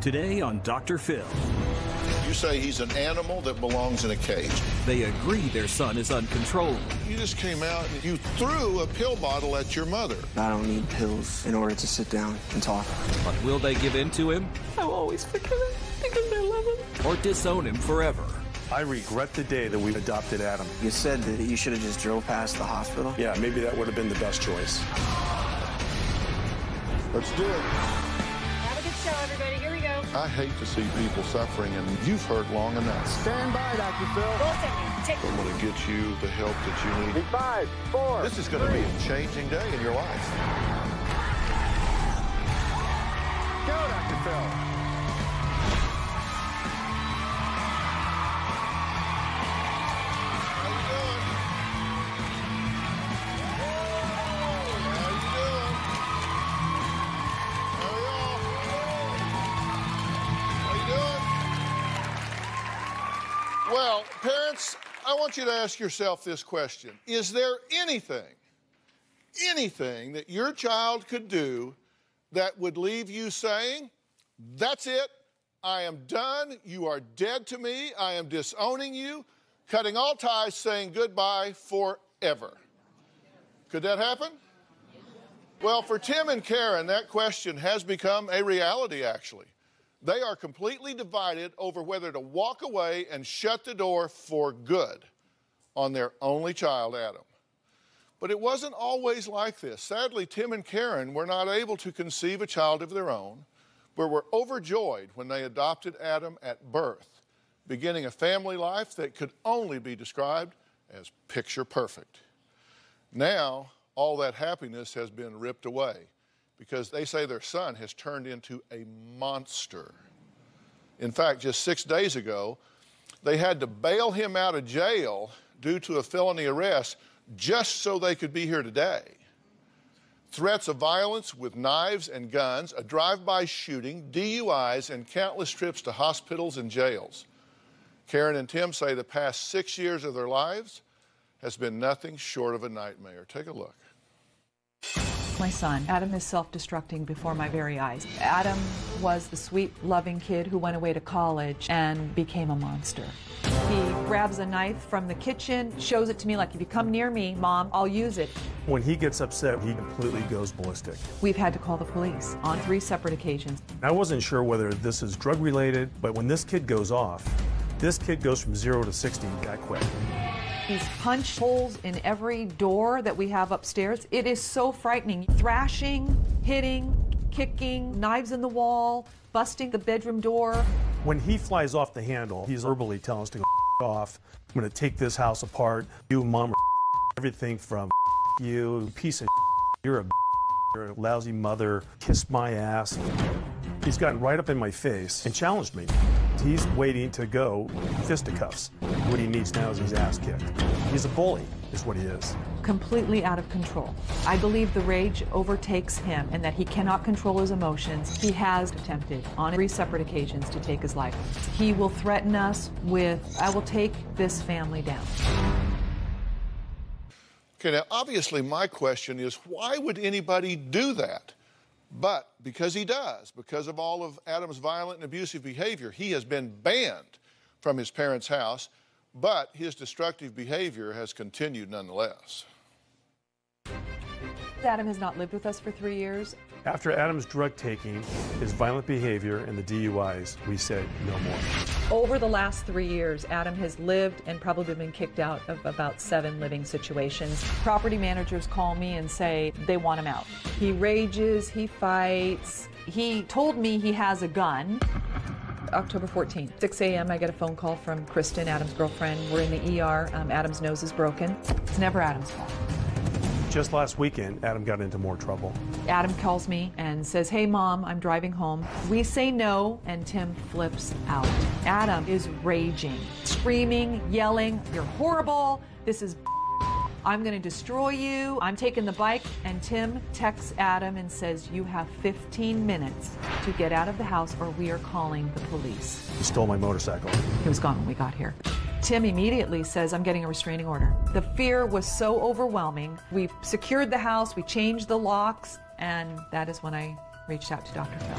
Today on Dr. Phil. You say he's an animal that belongs in a cage. They agree their son is uncontrollable. You just came out and you threw a pill bottle at your mother. I don't need pills in order to sit down and talk. But will they give in to him? I'll always forgive him because I love him. Or disown him forever? I regret the day that we adopted Adam. You said that you should have just drove past the hospital. Yeah, maybe that would have been the best choice. Let's do it. Have a good show, everybody. Here we go. I hate to see people suffering, and you've heard long enough. Stand by, Dr. Phil. I'm going to get you the help that you need. 5, 4. This is going to be a changing day in your life. Go, Dr. Phil. Well, parents, I want you to ask yourself this question. Is there anything that your child could do that would leave you saying, that's it, I am done, you are dead to me, I am disowning you, cutting all ties, saying goodbye forever? Could that happen? Well, for Tim and Karen, that question has become a reality, actually. They are completely divided over whether to walk away and shut the door for good on their only child, Adam. But it wasn't always like this. Sadly, Tim and Karen were not able to conceive a child of their own, but were overjoyed when they adopted Adam at birth, beginning a family life that could only be described as picture perfect. Now, all that happiness has been ripped away, because they say their son has turned into a monster. In fact, just 6 days ago, they had to bail him out of jail due to a felony arrest just so they could be here today. Threats of violence with knives and guns, a drive-by shooting, DUIs, and countless trips to hospitals and jails. Karen and Tim say the past 6 years of their lives has been nothing short of a nightmare. Take a look. My son, Adam, is self-destructing before my very eyes. Adam was the sweet, loving kid who went away to college and became a monster. He grabs a knife from the kitchen, shows it to me like, if you come near me, Mom, I'll use it. When he gets upset, he completely goes ballistic. We've had to call the police on 3 separate occasions. I wasn't sure whether this is drug-related, but when this kid goes off, this kid goes from 0 to 60 that quick. He's punched holes in every door that we have upstairs. It is so frightening. Thrashing, hitting, kicking, knives in the wall, busting the bedroom door. When he flies off the handle, he's verbally telling us to go off. I'm going to take this house apart. You, Mom, everything from you, piece of you're a lousy mother, kiss my ass. He's gotten right up in my face and challenged me. He's waiting to go fisticuffs. What he needs now is his ass kicked. He's a bully, is what he is. Completely out of control. I believe the rage overtakes him and that he cannot control his emotions. He has attempted on 3 separate occasions to take his life. He will threaten us with, I will take this family down. Okay, now obviously my question is, why would anybody do that? But because he does, because of all of Adam's violent and abusive behavior, he has been banned from his parents' house, but his destructive behavior has continued nonetheless. Adam has not lived with us for 3 years. After Adam's drug taking, his violent behavior, and the DUIs, we said no more. Over the last 3 years, Adam has lived and probably been kicked out of about 7 living situations. Property managers call me and say they want him out. He rages, he fights. He told me he has a gun. October 14th, 6 a.m. I get a phone call from Kristen, Adam's girlfriend. We're in the ER. Adam's nose is broken. It's never Adam's fault. Just last weekend, Adam got into more trouble. Adam calls me and says, hey, Mom, I'm driving home. We say no, and Tim flips out. Adam is raging, screaming, yelling, you're horrible, this is I'm going to destroy you, I'm taking the bike. And Tim texts Adam and says, you have 15 minutes to get out of the house or we are calling the police. He stole my motorcycle. He was gone when we got here. Tim immediately says, I'm getting a restraining order. The fear was so overwhelming. We secured the house, we changed the locks, and that is when I reached out to Dr. Phil.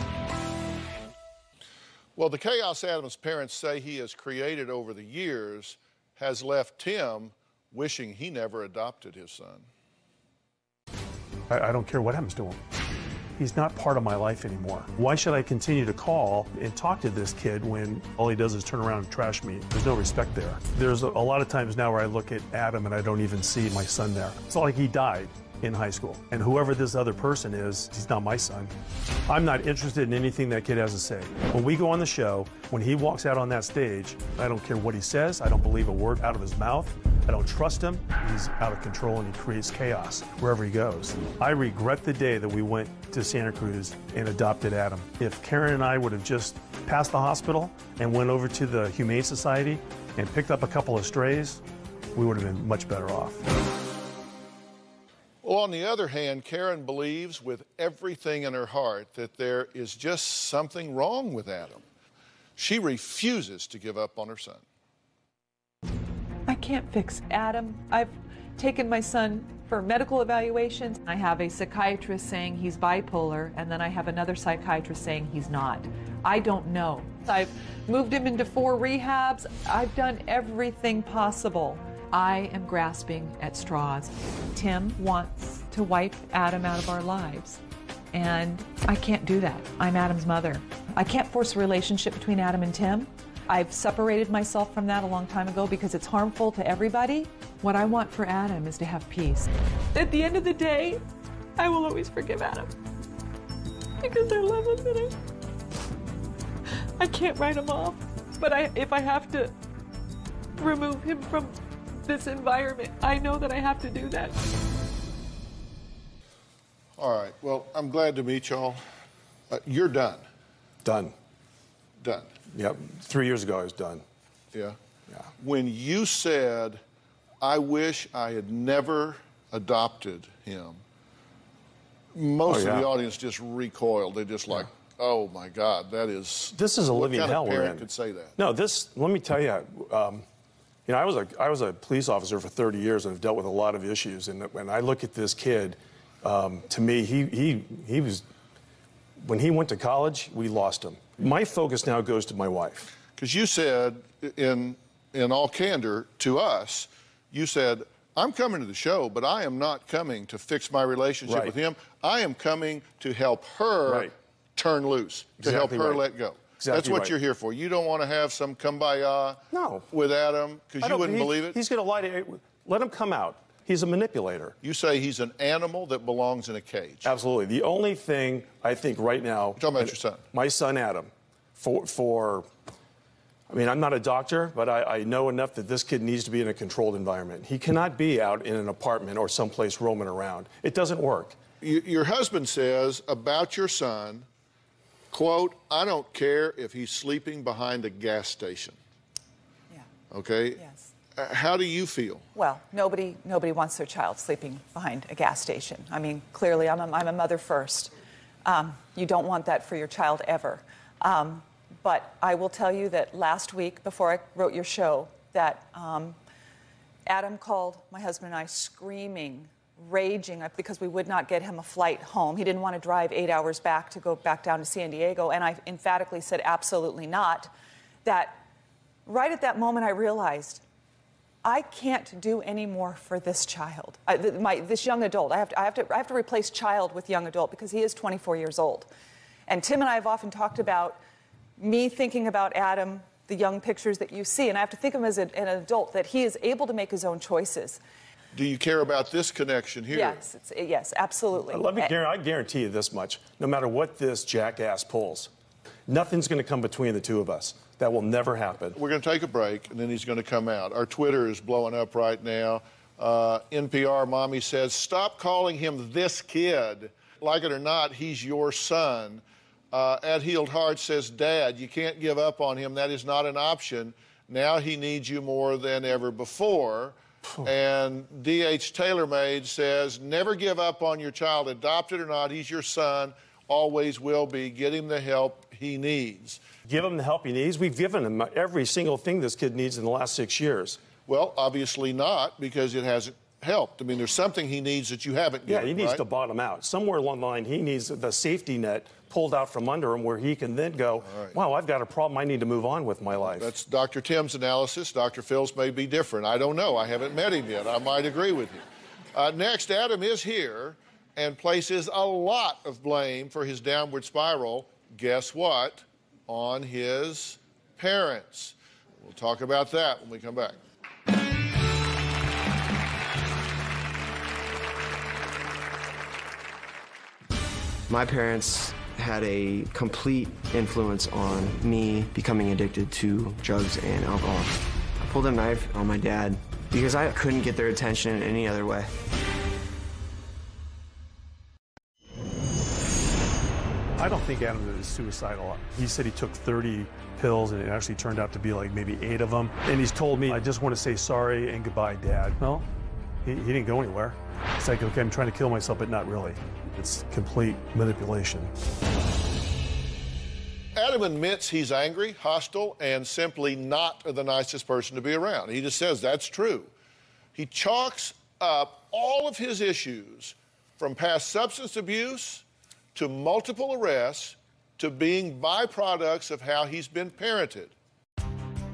Well, the chaos Adam's parents say he has created over the years has left Tim wishing he never adopted his son. I don't care what happens to him. He's not part of my life anymore. Why should I continue to call and talk to this kid when all he does is turn around and trash me? There's no respect there. There's a lot of times now where I look at Adam and I don't even see my son there. It's not like he died in high school. And whoever this other person is, he's not my son. I'm not interested in anything that kid has to say. When we go on the show, when he walks out on that stage, I don't care what he says. I don't believe a word out of his mouth. I don't trust him. He's out of control and he creates chaos wherever he goes. I regret the day that we went to Santa Cruz and adopted Adam. If Karen and I would have just passed the hospital and went over to the Humane Society and picked up a couple of strays, we would have been much better off. Well, on the other hand, Karen believes with everything in her heart that there is just something wrong with Adam. She refuses to give up on her son. I can't fix Adam. I've taken my son for medical evaluations. I have a psychiatrist saying he's bipolar, and then I have another psychiatrist saying he's not. I don't know. I've moved him into 4 rehabs. I've done everything possible. I am grasping at straws. Tim wants to wipe Adam out of our lives, and I can't do that. I'm Adam's mother. I can't force a relationship between Adam and Tim. I've separated myself from that a long time ago because it's harmful to everybody. What I want for Adam is to have peace. At the end of the day, I will always forgive Adam because I love him and I can't write him off. But if I have to remove him from this environment, I know that I have to do that. All right, well, I'm glad to meet y'all. You're done. Done. Done. Yep. 3 years ago, I was done. Yeah? Yeah. When you said, I wish I had never adopted him, most of the audience just recoiled. They just like, oh my God, that is... This is a living hell what kind of we're parent in. could say that? No, let me tell you, you know, I was a police officer for 30 years and have dealt with a lot of issues. And when I look at this kid, to me, he was, when he went to college, we lost him. My focus now goes to my wife. Because you said, in all candor to us, you said, I'm coming to the show, but I am not coming to fix my relationship with him. I am coming to help her turn loose, to help her let go. Exactly. That's what you're here for. You don't want to have some kumbaya with Adam because you wouldn't believe it? He's going to lie to you. Let him come out. He's a manipulator. You say he's an animal that belongs in a cage. Absolutely. The only thing I think right now... You're talking about your son. My son, Adam, I mean, I'm not a doctor, but I know enough that this kid needs to be in a controlled environment. He cannot be out in an apartment or someplace roaming around. It doesn't work. Your husband says about your son, quote, I don't care if he's sleeping behind a gas station. Yeah. Okay? Yes. How do you feel? Well, nobody wants their child sleeping behind a gas station. I mean, clearly, I'm a mother first. You don't want that for your child ever. But I will tell you that last week, before I wrote your show, that Adam called my husband and I screaming, raging, because we would not get him a flight home. He didn't want to drive 8 hours back to go back down to San Diego, and I emphatically said absolutely not. That right at that moment I realized I can't do any more for this child, this young adult. I have to replace child with young adult because he is 24 years old. And Tim and I have often talked about me thinking about Adam, the young pictures that you see, and I have to think of him as an adult, that he is able to make his own choices. Do you care about this connection here? Yes, yes, absolutely. I guarantee you this much. No matter what this jackass pulls, nothing's going to come between the two of us. That will never happen. We're going to take a break, and then he's going to come out. Our Twitter is blowing up right now. NPR Mommy says, stop calling him this kid. Like it or not, he's your son. At Healed Heart says, Dad, you can't give up on him. That is not an option. Now he needs you more than ever before. And D.H. TaylorMade says, never give up on your child. Adopted or not, he's your son. Always will be. Get him the help he needs. Give him the help he needs? We've given him every single thing this kid needs in the last 6 years. Well, obviously not, because it hasn't helped. I mean, there's something he needs that you haven't Yeah, given, he needs right? to bottom out. Somewhere along the line, he needs the safety net pulled out from under him where he can then go, wow, I've got a problem. I need to move on with my life. That's Dr. Tim's analysis. Dr. Phil's may be different. I don't know. I haven't met him yet. I might agree with you. Next, Adam is here and places a lot of blame for his downward spiral. Guess what? On his parents. We'll talk about that when we come back. My parents had a complete influence on me becoming addicted to drugs and alcohol. I pulled a knife on my dad because I couldn't get their attention in any other way. I don't think Adam is suicidal. He said he took 30 pills and it actually turned out to be like maybe 8 of them. And he's told me, I just want to say sorry and goodbye, Dad. Well, he didn't go anywhere. It's like, okay, I'm trying to kill myself, but not really. It's complete manipulation. Adam admits he's angry, hostile, and simply not the nicest person to be around. He just says that's true. He chalks up all of his issues from past substance abuse to multiple arrests to being byproducts of how he's been parented.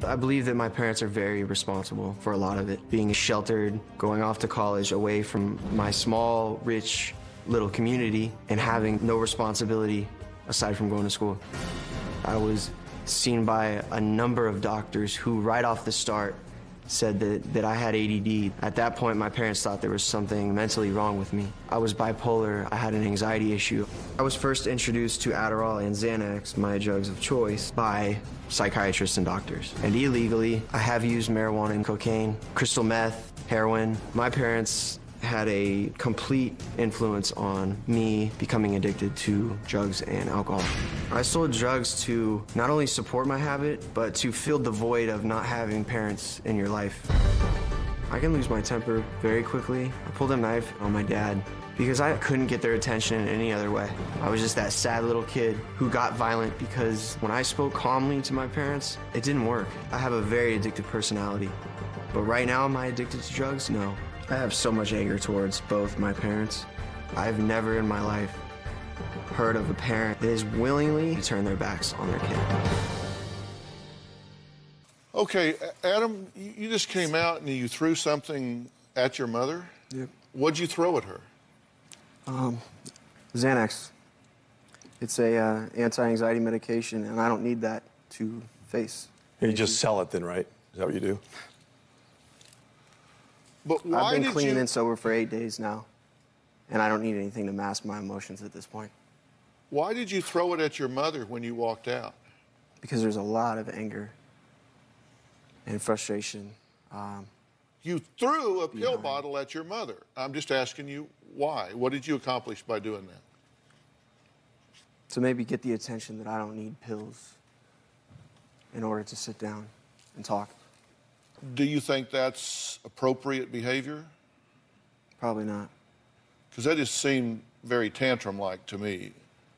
I believe that my parents are very responsible for a lot of it. Being sheltered, going off to college away from my small, rich, little community, and having no responsibility aside from going to school. I was seen by a number of doctors who right off the start said that I had ADD. At that point, my parents thought there was something mentally wrong with me. I was bipolar, I had an anxiety issue. I was first introduced to Adderall and Xanax, my drugs of choice, by psychiatrists and doctors. And illegally, I have used marijuana and cocaine, crystal meth, heroin. My parents had a complete influence on me becoming addicted to drugs and alcohol. I sold drugs to not only support my habit, but to fill the void of not having parents in your life. I can lose my temper very quickly. I pulled a knife on my dad because I couldn't get their attention in any other way. I was just that sad little kid who got violent because when I spoke calmly to my parents, it didn't work. I have a very addictive personality. But right now, am I addicted to drugs? No. I have so much anger towards both my parents. I've never in my life heard of a parent that is willingly turn their backs on their kid. Okay, Adam, you just came out and you threw something at your mother? Yep. What'd you throw at her? Xanax. It's a anti-anxiety medication, and I don't need that to face. You just sell it then, right? Is that what you do? But why I've been did clean you... and sober for 8 days now, and I don't need anything to mask my emotions at this point. Why did you throw it at your mother when you walked out? Because there's a lot of anger and frustration. You threw a pill bottle at your mother. I'm just asking you why. What did you accomplish by doing that? To maybe get the attention that I don't need pills in order to sit down and talk. Do you think that's appropriate behavior? Probably not. Because that just seemed very tantrum-like to me.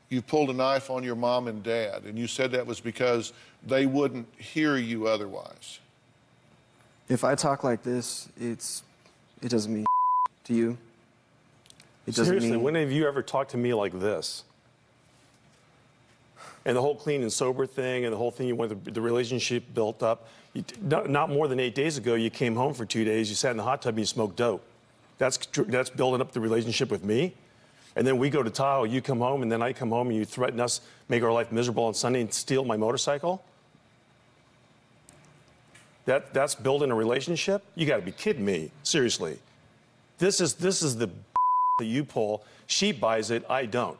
You pulled a knife on your mom and dad, and you said that was because they wouldn't hear you otherwise. If I talk like this, it doesn't mean to you. It doesn't Seriously, mean... when have you ever talked to me like this? And the whole clean and sober thing and the whole thing, the relationship built up. Not more than 8 days ago, you came home for 2 days, you sat in the hot tub and you smoked dope. That's building up the relationship with me. And then we go to Tahoe, you come home, and then I come home and you threaten us, make our life miserable on Sunday and steal my motorcycle? That's building a relationship? You gotta be kidding me, seriously. This is the that you pull. She buys it, I don't.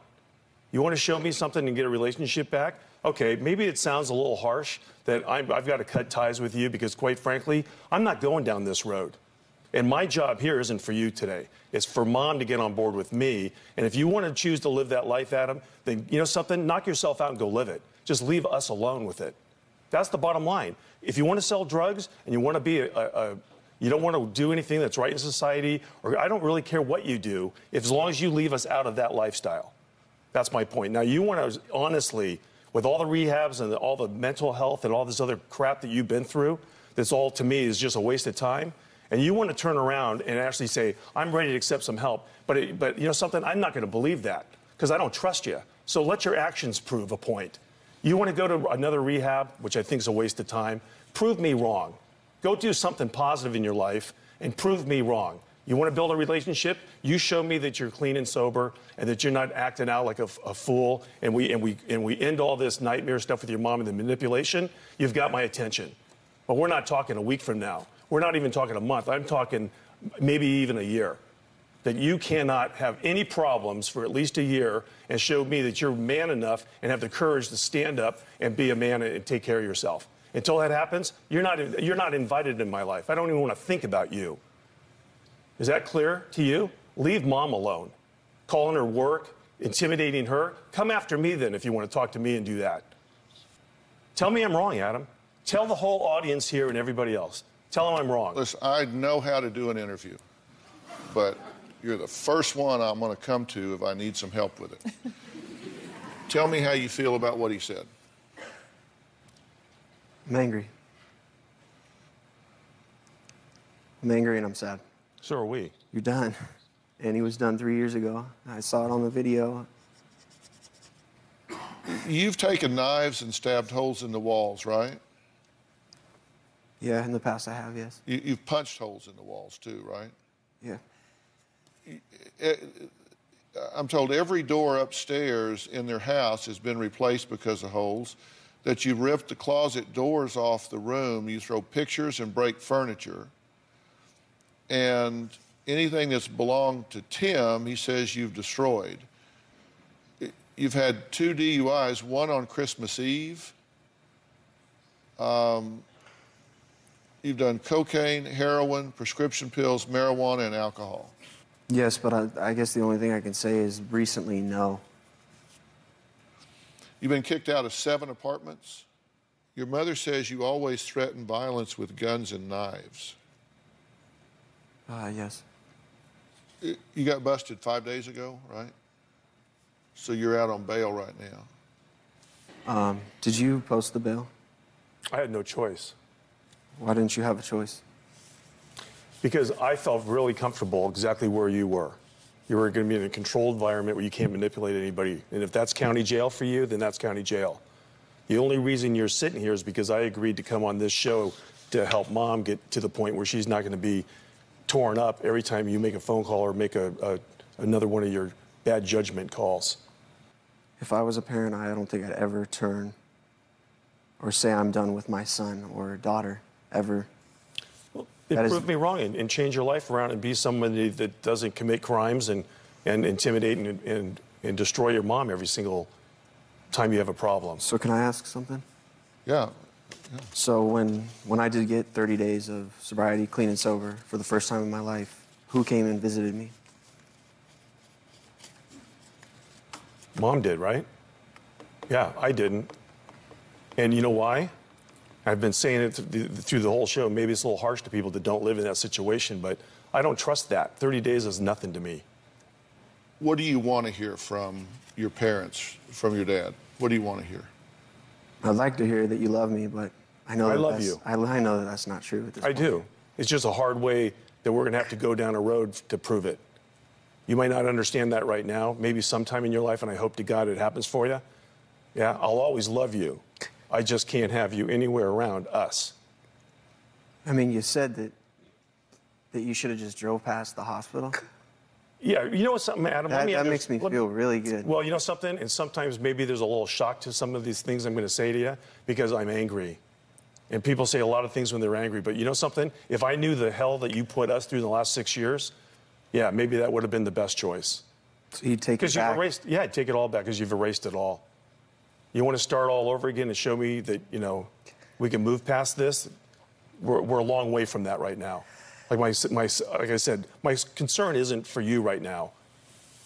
You want to show me something and get a relationship back? Okay, maybe it sounds a little harsh that I've got to cut ties with you because, quite frankly, I'm not going down this road. And my job here isn't for you today. It's for Mom to get on board with me. And if you want to choose to live that life, Adam, then you know something? Knock yourself out and go live it. Just leave us alone with it. That's the bottom line. If you want to sell drugs and you want to be you don't want to do anything that's right in society, or I don't really care what you do, as long as you leave us out of that lifestyle. That's my point. Now, you want to, honestly, with all the rehabs and all the mental health and all this other crap that you've been through, that's all, to me, is just a waste of time. and you want to turn around and actually say, I'm ready to accept some help, but you know something, I'm not going to believe that because I don't trust you. So let your actions prove a point. You want to go to another rehab, which I think is a waste of time, prove me wrong. Go do something positive in your life and prove me wrong. You want to build a relationship? You show me that you're clean and sober and that you're not acting out like a fool, and we end all this nightmare stuff with your mom and the manipulation. You've got my attention. But we're not talking a week from now. We're not even talking a month. I'm talking maybe even a year. That you cannot have any problems for at least a year and show me that you're man enough and have the courage to stand up and be a man and take care of yourself. Until that happens, you're not invited in my life. I don't even want to think about you. Is that clear to you? Leave mom alone. Calling her work, intimidating her. Come after me then if you want to talk to me and do that. Tell me I'm wrong, Adam. Tell the whole audience here and everybody else. Tell them I'm wrong. Listen, I know how to do an interview, but you're the first one I'm going to come to if I need some help with it. Tell me how you feel about what he said. I'm angry. I'm angry and I'm sad. So are we. You're done. And he was done 3 years ago. I saw it on the video. You've taken knives and stabbed holes in the walls, right? Yeah, in the past I have, yes. You've punched holes in the walls too, right? Yeah. I'm told every door upstairs in their house has been replaced because of holes, that you ripped the closet doors off the room, you throw pictures and break furniture. And anything that's belonged to Tim, he says you've destroyed. You've had 2 DUIs, one on Christmas Eve. You've done cocaine, heroin, prescription pills, marijuana, and alcohol. Yes, but I guess the only thing I can say is recently, no. You've been kicked out of 7 apartments. Your mother says you always threaten violence with guns and knives. Yes. You got busted 5 days ago, right? So you're out on bail right now. Did you post the bail? I had no choice. Why didn't you have a choice? Because I felt really comfortable exactly where you were. You were going to be in a controlled environment where you can't manipulate anybody. And if that's county jail for you, then that's county jail. The only reason you're sitting here is because I agreed to come on this show to help mom get to the point where she's not going to be torn up every time you make a phone call or make another one of your bad judgment calls. If I was a parent, I don't think I'd ever turn or say I'm done with my son or daughter, ever. Well, it proved me wrong and change your life around and be somebody that doesn't commit crimes and intimidate and destroy your mom every single time you have a problem. So can I ask something? Yeah. So when I did get 30 days of sobriety, clean and sober, for the first time in my life, who came and visited me? Mom did, right? Yeah, I didn't. And you know why? I've been saying it through the whole show. Maybe it's a little harsh to people that don't live in that situation, but I don't trust that. 30 days is nothing to me. What do you want to hear from your parents, from your dad? What do you want to hear? I'd like to hear that you love me, but I know I that love you. I know that that's not true at this point. I do. It's just a hard way that we're going to have to go down a road to prove it. You might not understand that right now, maybe sometime in your life, and I hope to God it happens for you. Yeah, I'll always love you. I just can't have you anywhere around us. I mean, you said that you should have just drove past the hospital. Yeah, you know what, something, Adam? That makes me feel really good. Well, you know something? And sometimes maybe there's a little shock to some of these things I'm going to say to you because I'm angry. And people say a lot of things when they're angry. But you know something? If I knew the hell that you put us through the last 6 years, yeah, maybe that would have been the best choice. So you'd take it back? Because you've erased, yeah, I'd take it all back because you've erased it all. You want to start all over again and show me that, you know, we can move past this? We're a long way from that right now. Like like I said, my concern isn't for you right now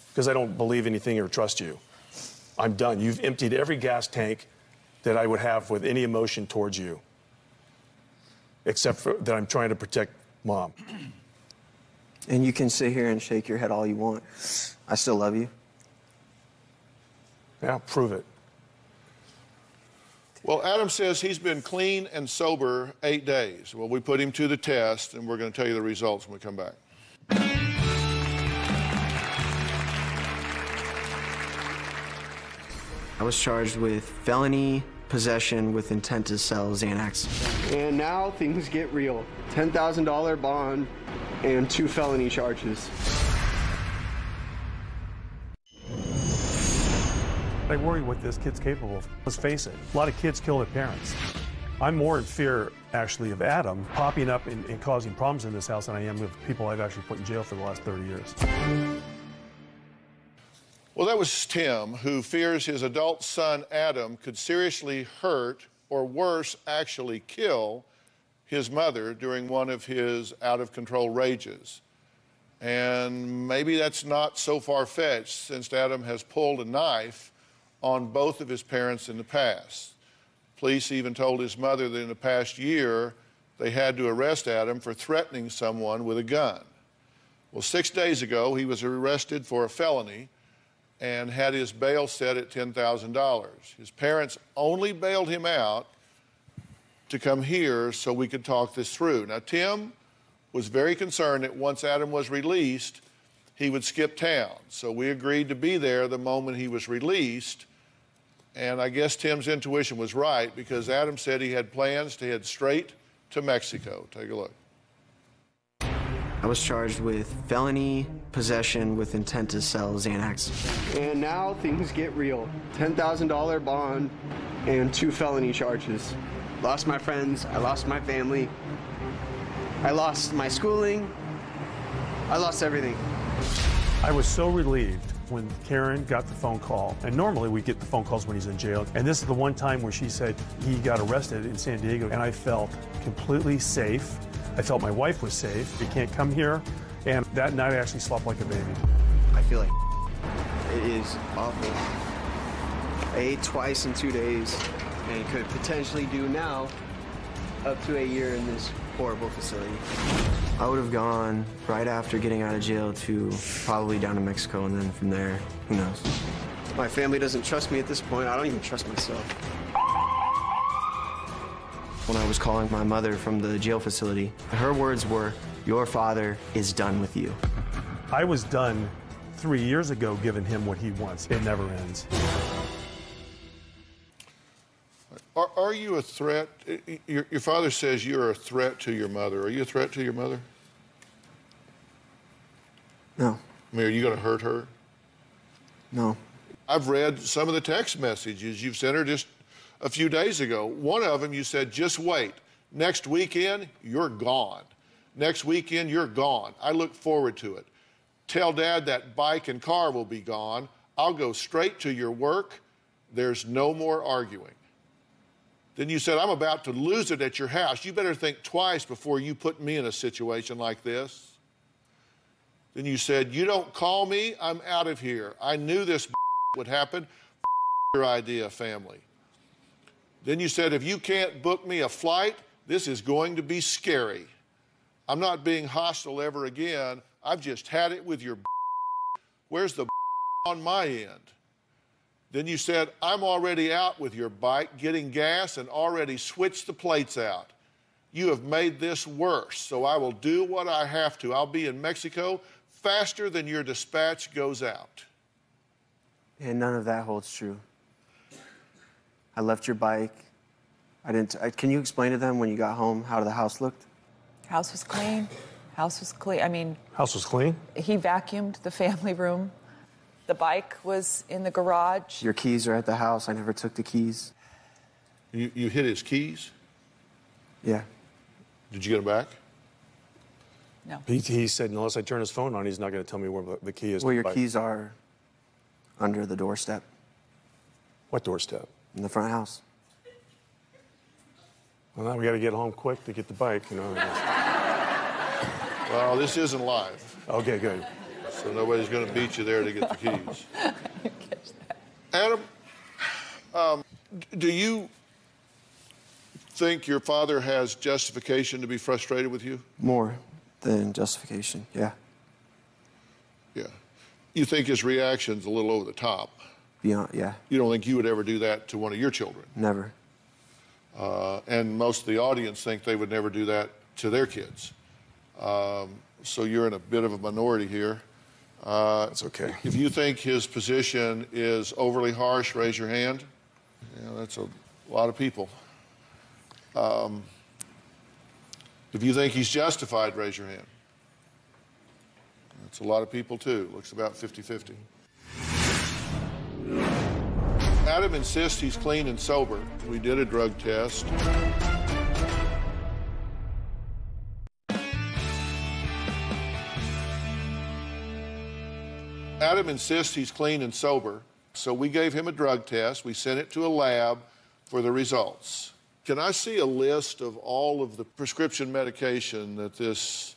because I don't believe anything or trust you. I'm done. You've emptied every gas tank that I would have with any emotion towards you, except for that I'm trying to protect Mom. And you can sit here and shake your head all you want. I still love you. Yeah, prove it. Well, Adam says he's been clean and sober 8 days. Well, we put him to the test, and we're going to tell you the results when we come back. I was charged with felony possession with intent to sell Xanax. And now things get real. $10,000 bond and 2 felony charges. I worry what this kid's capable of. Let's face it, a lot of kids kill their parents. I'm more in fear, actually, of Adam popping up and causing problems in this house than I am with people I've actually put in jail for the last 30 years. Well, that was Tim, who fears his adult son, Adam, could seriously hurt or worse, actually kill his mother during one of his out-of-control rages. And maybe that's not so far-fetched, since Adam has pulled a knife on both of his parents in the past. Police even told his mother that in the past year, they had to arrest Adam for threatening someone with a gun. Well, 6 days ago, he was arrested for a felony and had his bail set at $10,000. His parents only bailed him out to come here so we could talk this through. Now, Tim was very concerned that once Adam was released, he would skip town. So we agreed to be there the moment he was released. And I guess Tim's intuition was right, because Adam said he had plans to head straight to Mexico. Take a look. I was charged with felony possession with intent to sell Xanax. And now things get real. $10,000 bond and 2 felony charges. Lost my friends, I lost my family, I lost my schooling, I lost everything. I was so relieved when Karen got the phone call, and normally we get the phone calls when he's in jail, and this is the one time where she said he got arrested in San Diego, and I felt completely safe. I felt my wife was safe. He can't come here, and that night I actually slept like a baby. I feel like it is awful. I ate twice in 2 days, and could potentially do now up to a year in this horrible facility. I would have gone right after getting out of jail to probably down to Mexico, and then from there, who knows. My family doesn't trust me at this point. I don't even trust myself. When I was calling my mother from the jail facility, her words were, "Your father is done with you." I was done 3 years ago giving him what he wants. It never ends. Are you a threat? Your father says you're a threat to your mother. Are you a threat to your mother? No. I mean, are you going to hurt her? No. I've read some of the text messages you've sent her just a few days ago. One of them you said, "Just wait. Next weekend, you're gone. Next weekend, you're gone. I look forward to it. Tell Dad that bike and car will be gone. I'll go straight to your work. There's no more arguing." Then you said, "I'm about to lose it at your house. You better think twice before you put me in a situation like this." Then you said, "You don't call me, I'm out of here. I knew this would happen. Your idea, family." Then you said, "If you can't book me a flight, this is going to be scary. I'm not being hostile ever again. I've just had it with your Where's the on my end?" Then you said, "I'm already out with your bike, getting gas, and already switched the plates out. You have made this worse, so I will do what I have to. I'll be in Mexico faster than your dispatch goes out." And none of that holds true. I left your bike. Can you explain to them when you got home how the house looked? House was clean. House was clean. I mean, House was clean? he vacuumed the family room. The bike was in the garage. Your keys are at the house. I never took the keys. You hid his keys? Yeah. Did you get them back? No. He said unless I turn his phone on, he's not going to tell me where the key is. Well, your keys are under the doorstep What doorstep? in the front house. Well, now we got to get home quick to get the bike, you know. Well, this isn't live, Okay, good. so nobody's going to beat you there to get the keys. Adam, do you think your father has justification to be frustrated with you? More than justification, yeah. Yeah. You think his reaction's a little over the top? Beyond, yeah, You don't think you would ever do that to one of your children? never. And most of the audience think they would never do that to their kids. So you're in a bit of a minority here. That's okay. If you think his position is overly harsh, raise your hand. Yeah, that's a lot of people. If you think he's justified, raise your hand. That's a lot of people too. Looks about 50-50. Adam insists he's clean and sober. We did a drug test. Adam insists he's clean and sober, so we gave him a drug test. We sent it to a lab for the results. Can I see a list of all of the prescription medication that this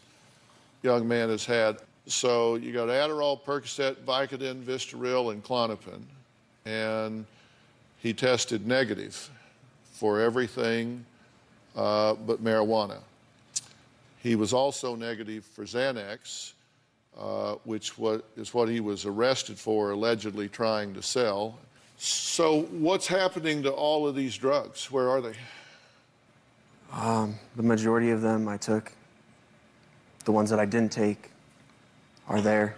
young man has had? So you got Adderall, Percocet, Vicodin, Vistaril, and Klonopin. And he tested negative for everything but marijuana. He was also negative for Xanax, which is what he was arrested for, allegedly trying to sell. So what's happening to all of these drugs? Where are they? The majority of them I took. The ones that I didn't take are there,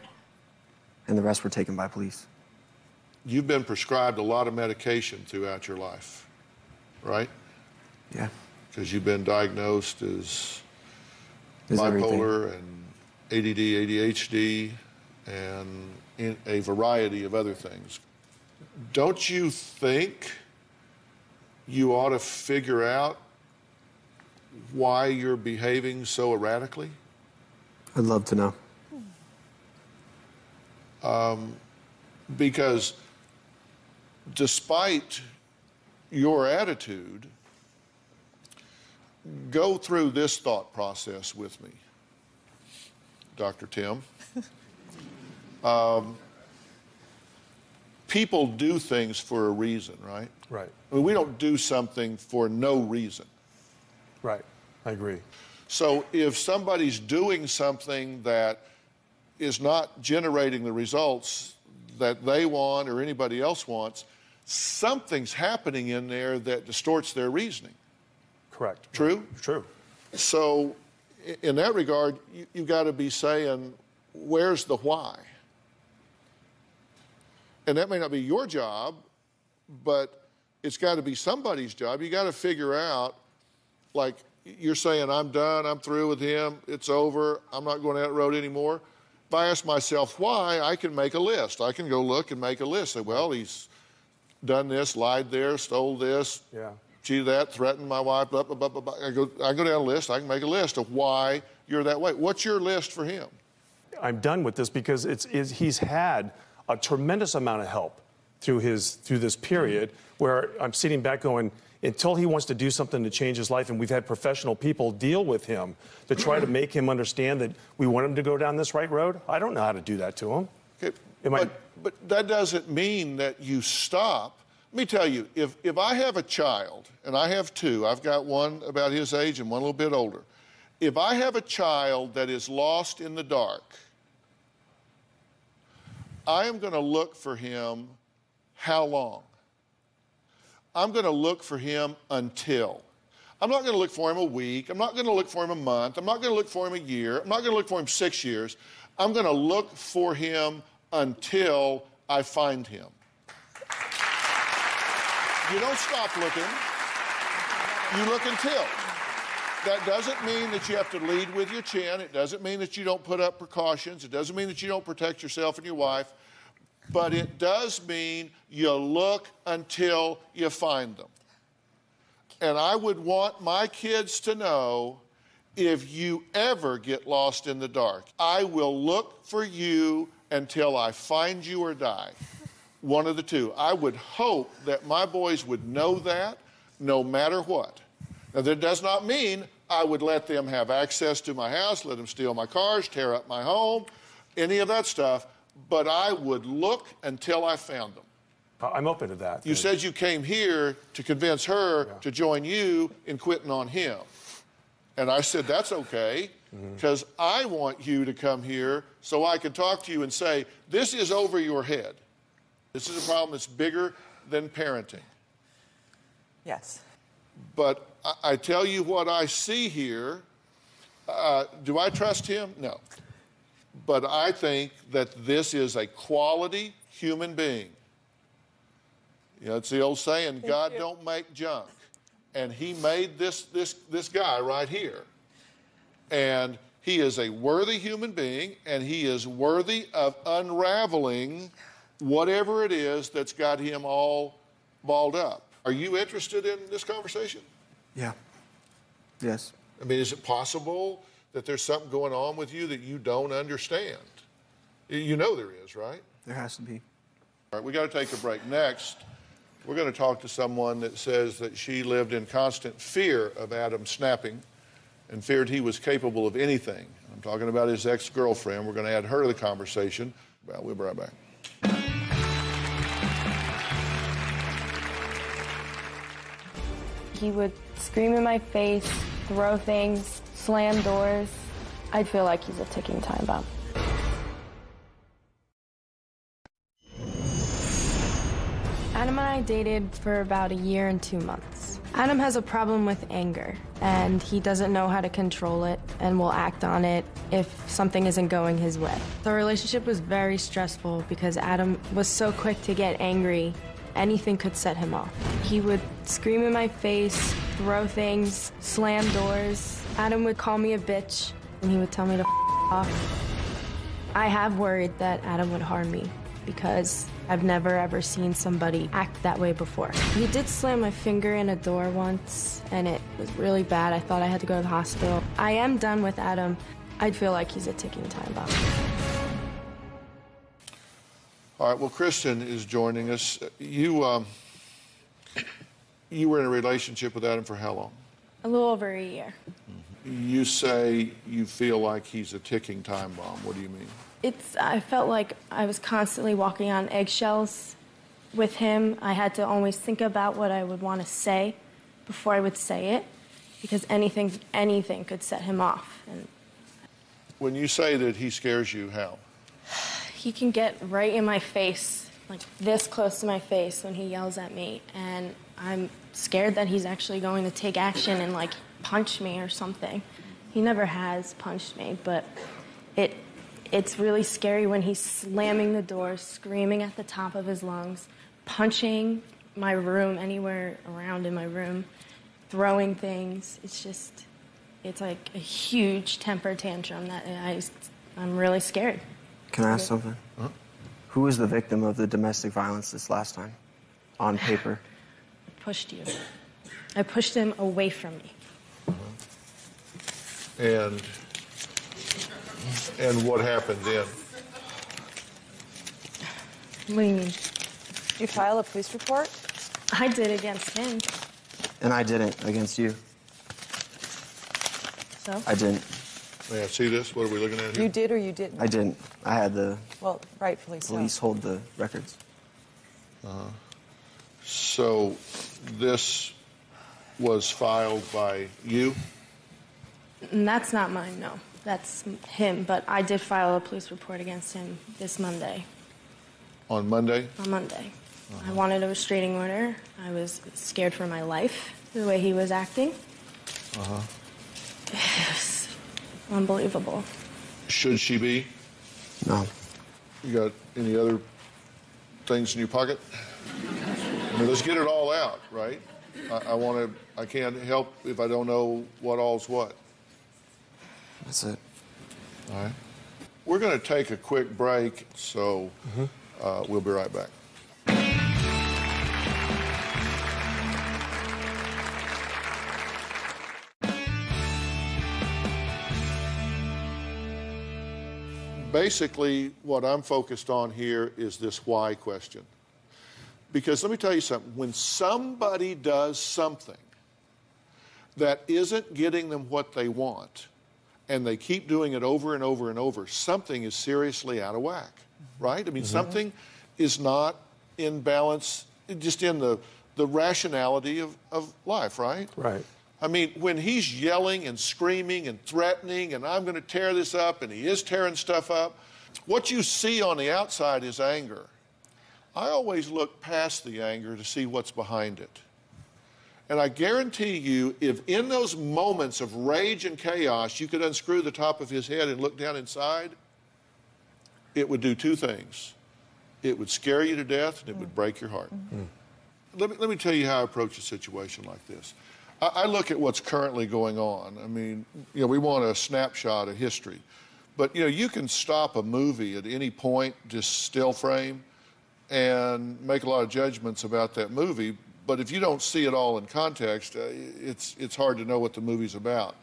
and the rest were taken by police. You've been prescribed a lot of medication throughout your life, right? Yeah. Because you've been diagnosed as everything. bipolar and ADD, ADHD, and a variety of other things. Don't you think you ought to figure out why you're behaving so erratically? I'd love to know. Because despite your attitude, go through this thought process with me, Dr. Tim. People do things for a reason, right? Right. I mean, we don't do something for no reason. Right. I agree. So if somebody's doing something that is not generating the results that they want or anybody else wants, something's happening in there that distorts their reasoning. Correct. True? True. So in that regard, you've got to be saying, where's the why? And that may not be your job, but it's got to be somebody's job. You got to figure out, like you're saying, I'm done, I'm through with him, it's over, I'm not going down that road anymore. If I ask myself why, I can make a list. I can go look and make a list. Say, well, he's done this, lied there, stole this, cheated that, threatened my wife, blah, blah, blah, blah, blah. I go down a list. I can make a list of why you're that way. What's your list for him? I'm done with this because he's had a tremendous amount of help through this period where I'm sitting back going, until he wants to do something to change his life, and we've had professional people deal with him to try to make him understand that we want him to go down this right road. I don't know how to do that to him. Okay, but that doesn't mean that you stop. Let me tell you, if I have a child, and I have two, I've got one about his age and one a little bit older. If I have a child that is lost in the dark, I am going to look for him how long? I'm going to look for him until. I'm not going to look for him a week. I'm not going to look for him a month. I'm not going to look for him a year. I'm not going to look for him 6 years. I'm going to look for him until I find him. You don't stop looking. You look until. That doesn't mean that you have to lead with your chin. It doesn't mean that you don't put up precautions. It doesn't mean that you don't protect yourself and your wife. But it does mean you look until you find them. And I would want my kids to know, if you ever get lost in the dark, I will look for you until I find you or die. One of the two. I would hope that my boys would know that no matter what. Now, that does not mean I would let them have access to my house, let them steal my cars, tear up my home, any of that stuff. But I would look until I found them. I'm open to that. You said you came here to convince her to join you in quitting on him. And I said, that's okay, because I want you to come here so I can talk to you and say, this is over your head. This is a problem that's bigger than parenting. Yes. But I tell you what I see here. Do I trust him? No. But I think that this is a quality human being. You know, it's the old saying, God don't make junk. And he made this guy right here. And he is a worthy human being, and he is worthy of unraveling whatever it is that's got him all balled up. Are you interested in this conversation? Yeah. Yes. I mean, is it possible that there's something going on with you that you don't understand? You know there is, right? There has to be. All right, we got to take a break. Next, we're going to talk to someone that says that she lived in constant fear of Adam snapping and feared he was capable of anything. I'm talking about his ex-girlfriend. We're going to add her to the conversation. Well, we'll be right back. He would scream in my face, throw things, slam doors. I'd feel like he's a ticking time bomb. Adam and I dated for about 1 year and 2 months. Adam has a problem with anger, and he doesn't know how to control it and will act on it if something isn't going his way. The relationship was very stressful because Adam was so quick to get angry. Anything could set him off. He would scream in my face, throw things, slam doors. Adam would call me a bitch, and he would tell me to off. I have worried that Adam would harm me because I've never ever seen somebody act that way before. He did slam my finger in a door once, and it was really bad. I thought I had to go to the hospital. I am done with Adam. I'd feel like he's a ticking time bomb. All right, well, Kristen is joining us. You were in a relationship with Adam for how long? A little over 1 year. You say you feel like he's a ticking time bomb. What do you mean? I felt like I was constantly walking on eggshells with him. I had to always think about what I would want to say before I would say it, because anything could set him off. And when you say that he scares you, how? he can get right in my face, like this close to my face when he yells at me, and I'm scared that he's actually going to take action and like punch me or something. He never has punched me, but it's really scary when he's slamming the door, screaming at the top of his lungs, punching my room, anywhere around in my room, throwing things. It's like a huge temper tantrum that I'm really scared. Can I ask something? Huh? Who was the victim of the domestic violence this last time, on paper? I pushed you. I pushed him away from me. And what happened then? What do you mean? You file a police report? I did against him. And I didn't against you. So? I didn't. May I see this? What are we looking at here? You did or you didn't? I didn't. I had the well, rightfully so. police hold the records. So this was filed by you? And that's not mine, no. That's him, but I did file a police report against him this Monday. On Monday? On Monday. I wanted a restraining order. I was scared for my life, the way he was acting. It was unbelievable. Should she be? No. You got any other things in your pocket? I mean, let's get it all out, right? I can't help if I don't know what all's what. That's it. All right. We're going to take a quick break, so we'll be right back. Basically, what I'm focused on here is this why question. Because let me tell you something. When somebody does something that isn't getting them what they want, and they keep doing it over and over and over, something is seriously out of whack, right? I mean, something is not in balance, just in the rationality of life, right? Right. I mean, when he's yelling and screaming and threatening, and I'm going to tear this up, and he is tearing stuff up, what you see on the outside is anger. I always look past the anger to see what's behind it. And I guarantee you, if in those moments of rage and chaos, you could unscrew the top of his head and look down inside, it would do two things. It would scare you to death, and it would break your heart. Let me tell you how I approach a situation like this. I look at what's currently going on. I mean, you know, we want a snapshot of history. But, you know, you can stop a movie at any point, just still frame, and make a lot of judgments about that movie. But if you don't see it all in context, it's hard to know what the movie's about.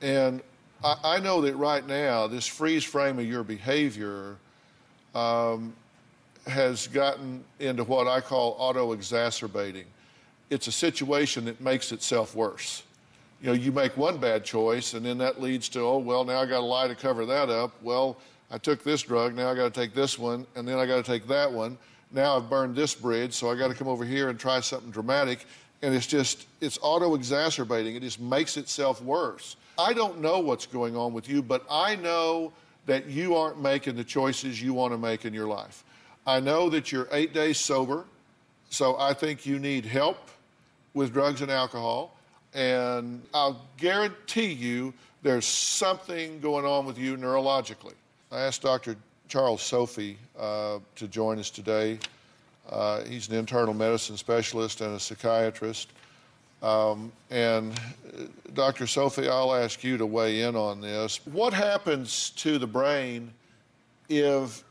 And I know that right now, this freeze frame of your behavior has gotten into what I call auto-exacerbating. It's a situation that makes itself worse. You know, you make one bad choice, and then that leads to, oh, well, now I got to lie to cover that up. Well, I took this drug, now I got to take this one, and then I got to take that one. Now I've burned this bridge, so I got to come over here and try something dramatic. And it's auto-exacerbating. It just makes itself worse. I don't know what's going on with you, but I know that you aren't making the choices you want to make in your life. I know that you're 8 days sober, so I think you need help with drugs and alcohol. And I'll guarantee you there's something going on with you neurologically. I asked Dr. Charles Sophie to join us today. He's an internal medicine specialist and a psychiatrist. And Dr. Sophie, I'll ask you to weigh in on this. What happens to the brain if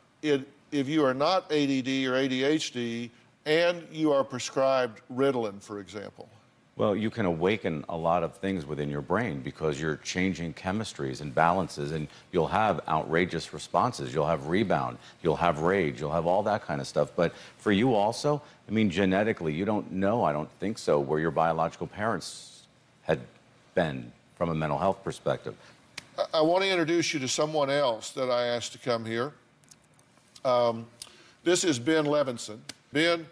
you are not ADD or ADHD and you are prescribed Ritalin, for example? Well, you can awaken a lot of things within your brain because you're changing chemistries and balances, and you'll have outrageous responses. You'll have rebound, you'll have rage, you'll have all that kind of stuff. But for you also, I mean, genetically, you don't know, I don't think so, where your biological parents had been from a mental health perspective. I want to introduce you to someone else that I asked to come here. This is Ben Levinson. Ben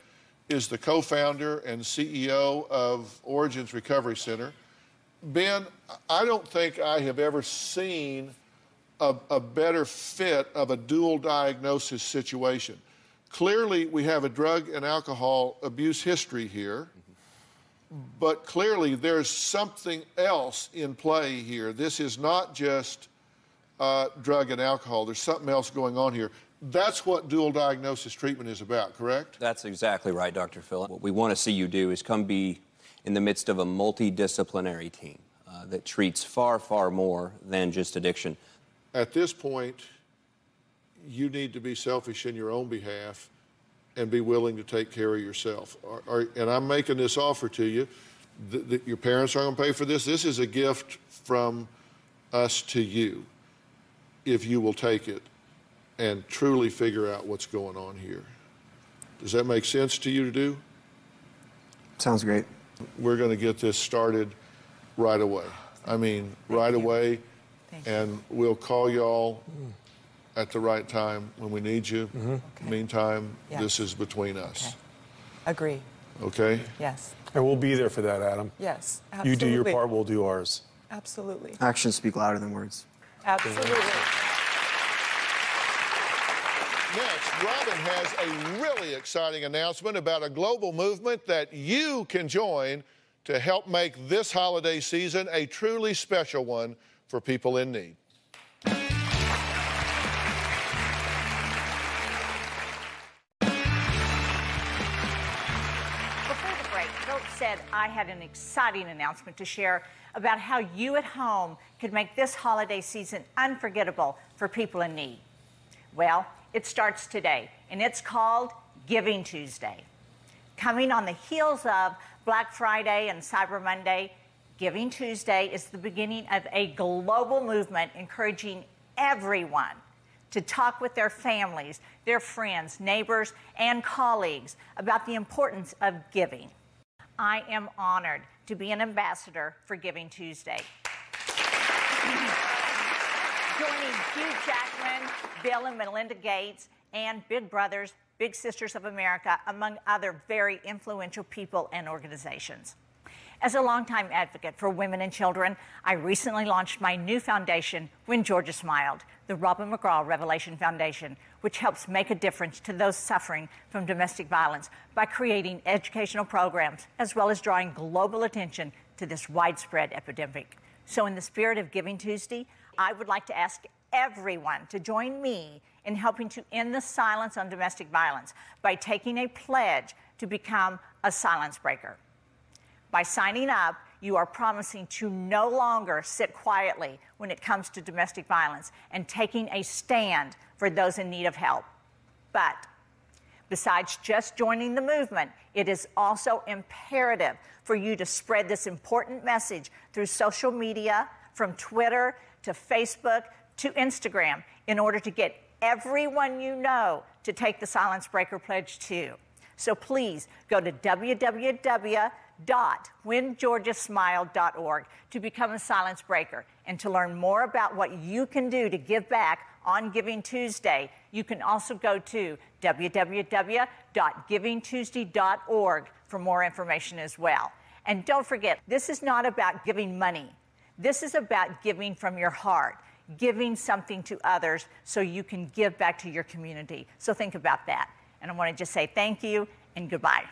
is the co-founder and CEO of Origins Recovery Center. Ben, I don't think I have ever seen a better fit of a dual diagnosis situation. Clearly, we have a drug and alcohol abuse history here, but clearly there's something else in play here. This is not just drug and alcohol. There's something else going on here. That's what dual diagnosis treatment is about, correct? That's exactly right, Dr. Phil. What we want to see you do is come be in the midst of a multidisciplinary team that treats far, far more than just addiction. At this point, you need to be selfish in your own behalf and be willing to take care of yourself. And I'm making this offer to you. Your parents aren't going to pay for this. This is a gift from us to you, if you will take it and truly figure out what's going on here. Does that make sense to you to do? Sounds great. We're going to get this started right away. I mean, right away. And we'll call y'all at the right time when we need you. Okay. Meantime, this is between us. Okay. Agree. Okay? Yes. And we'll be there for that, Adam. Yes, absolutely. You do your part, we'll do ours. Absolutely. Actions speak louder than words. Absolutely. Next, Robin has a really exciting announcement about a global movement that you can join to help make this holiday season a truly special one for people in need. Said I had an exciting announcement to share about how you at home could make this holiday season unforgettable for people in need. Well, it starts today, and it's called Giving Tuesday. Coming on the heels of Black Friday and Cyber Monday, Giving Tuesday is the beginning of a global movement encouraging everyone to talk with their families, their friends, neighbors, and colleagues about the importance of giving. I am honored to be an ambassador for Giving Tuesday. Joining Hugh Jackman, Bill and Melinda Gates, and Big Brothers, Big Sisters of America, among other very influential people and organizations. As a longtime advocate for women and children, I recently launched my new foundation, When Georgia Smiled, the Robin McGraw Revelation Foundation, which helps make a difference to those suffering from domestic violence by creating educational programs, as well as drawing global attention to this widespread epidemic. So in the spirit of Giving Tuesday, I would like to ask everyone to join me in helping to end the silence on domestic violence by taking a pledge to become a silence breaker. By signing up, you are promising to no longer sit quietly when it comes to domestic violence and taking a stand for those in need of help. But besides just joining the movement, it is also imperative for you to spread this important message through social media, from Twitter to Facebook to Instagram, in order to get everyone you know to take the Silence Breaker Pledge too. So please go to www.whengeorgiasmiled.org to become a silence breaker. And to learn more about what you can do to give back on Giving Tuesday, you can also go to www.givingtuesday.org for more information as well. And don't forget, this is not about giving money. This is about giving from your heart, giving something to others so you can give back to your community. So think about that. And I want to just say thank you and goodbye.